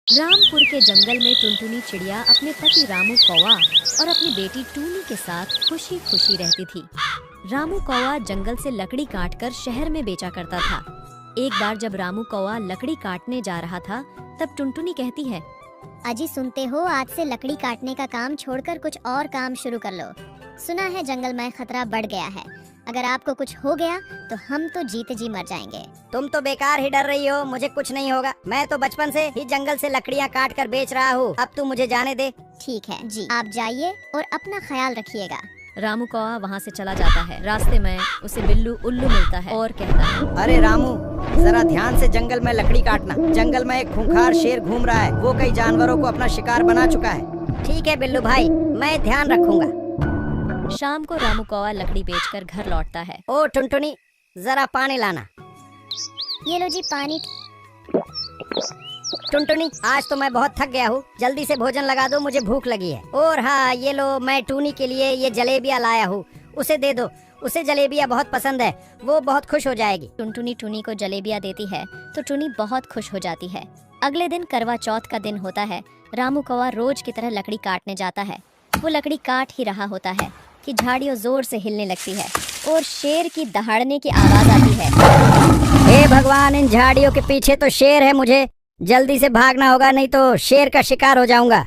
रामपुर के जंगल में टुनटुनी चिड़िया अपने पति रामू कौवा और अपनी बेटी टूनी के साथ खुशी खुशी रहती थी। रामू कौवा जंगल से लकड़ी काटकर शहर में बेचा करता था। एक बार जब रामू कौवा लकड़ी काटने जा रहा था, तब टुनटुनी कहती है, अजी सुनते हो, आज से लकड़ी काटने का काम छोड़कर कुछ और काम शुरू कर लो। सुना है जंगल में खतरा बढ़ गया है, अगर आपको कुछ हो गया तो हम तो जीते जी मर जाएंगे। तुम तो बेकार ही डर रही हो, मुझे कुछ नहीं होगा। मैं तो बचपन से ही जंगल से लकड़ियाँ काट कर बेच रहा हूँ, अब तू मुझे जाने दे। ठीक है जी, आप जाइए और अपना ख्याल रखिएगा। रामू कौवा वहाँ से चला जाता है। रास्ते में उसे बिल्लू उल्लू मिलता है और कहता है, अरे रामू, जरा ध्यान से जंगल में लकड़ी काटना। जंगल में एक खूंखार शेर घूम रहा है, वो कई जानवरों को अपना शिकार बना चुका है। ठीक है बिल्लू भाई, मैं ध्यान रखूंगा। शाम को रामू कौवा लकड़ी बेचकर घर लौटता है। ओ टुनटुनी, जरा पानी लाना। ये लो जी पानी। टुनटुनी, आज तो मैं बहुत थक गया हूँ, जल्दी से भोजन लगा दो, मुझे भूख लगी है। और हाँ, ये लो, मैं टूनी के लिए ये जलेबियाँ लाया हूँ, उसे दे दो। उसे जलेबियाँ बहुत पसंद है, वो बहुत खुश हो जाएगी। टुनटुनी टूनी को जलेबियाँ देती है तो टूनी बहुत खुश हो जाती है। अगले दिन करवा चौथ का दिन होता है। रामू कौवा रोज की तरह लकड़ी काटने जाता है। वो लकड़ी काट ही रहा होता है कि झाड़ियों जोर से हिलने लगती है और शेर की दहाड़ने की आवाज आती है। हे भगवान, इन झाड़ियों के पीछे तो शेर है, मुझे जल्दी से भागना होगा, नहीं तो शेर का शिकार हो जाऊंगा।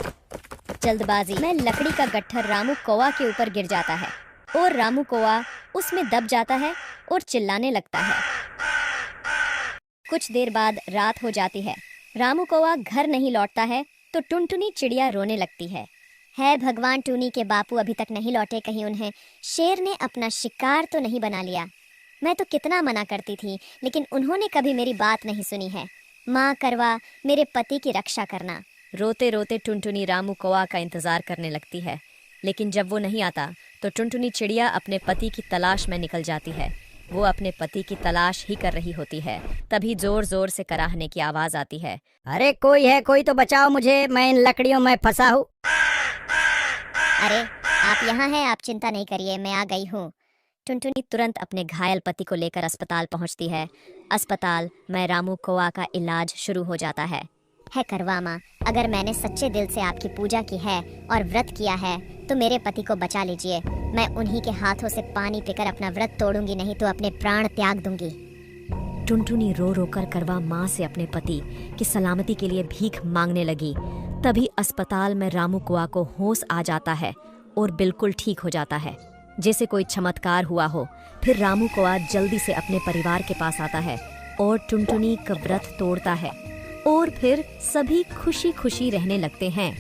जल्दबाजी में लकड़ी का गट्ठर रामू कौवा के ऊपर गिर जाता है और रामू कौवा उसमें दब जाता है और चिल्लाने लगता है। कुछ देर बाद रात हो जाती है। रामू कौवा घर नहीं लौटता है तो टुनटुनी चिड़िया रोने लगती है भगवान, टूनी के बापू अभी तक नहीं लौटे, कहीं उन्हें शेर ने अपना शिकार तो नहीं बना लिया। मैं तो कितना मना करती थी, लेकिन उन्होंने कभी मेरी बात नहीं सुनी है। माँ करवा, मेरे पति की रक्षा करना। रोते रोते टुनटुनी रामू कौवा का इंतजार करने लगती है, लेकिन जब वो नहीं आता तो टुनटुनी चिड़िया अपने पति की तलाश में निकल जाती है। वो अपने पति की तलाश ही कर रही होती है, तभी जोर जोर से कराहने की आवाज आती है। अरे कोई है, कोई तो बचाओ मुझे, मैं इन लकड़ियों में फंसा हूँ। अरे आप यहाँ हैं, आप चिंता नहीं करिए, मैं आ गई हूँ। टुनटुनी तुरंत अपने घायल पति को लेकर अस्पताल पहुँचती है। अस्पताल में रामू कौवा का इलाज शुरू हो जाता है। करवा माँ, अगर मैंने सच्चे दिल से आपकी पूजा की है और व्रत किया है तो मेरे पति को बचा लीजिए। मैं उन्हीं के हाथों से पानी पीकर अपना व्रत तोड़ूंगी, नहीं तो अपने प्राण त्याग दूंगी। टुनटुनी रो रो कर करवा माँ से अपने पति की सलामती के लिए भीख मांगने लगी। तभी अस्पताल में रामू कौवा को होश आ जाता है और बिल्कुल ठीक हो जाता है, जैसे कोई चमत्कार हुआ हो। फिर रामू कौवा जल्दी से अपने परिवार के पास आता है और टुनटुनी का व्रत तोड़ता है और फिर सभी खुशी खुशी रहने लगते हैं।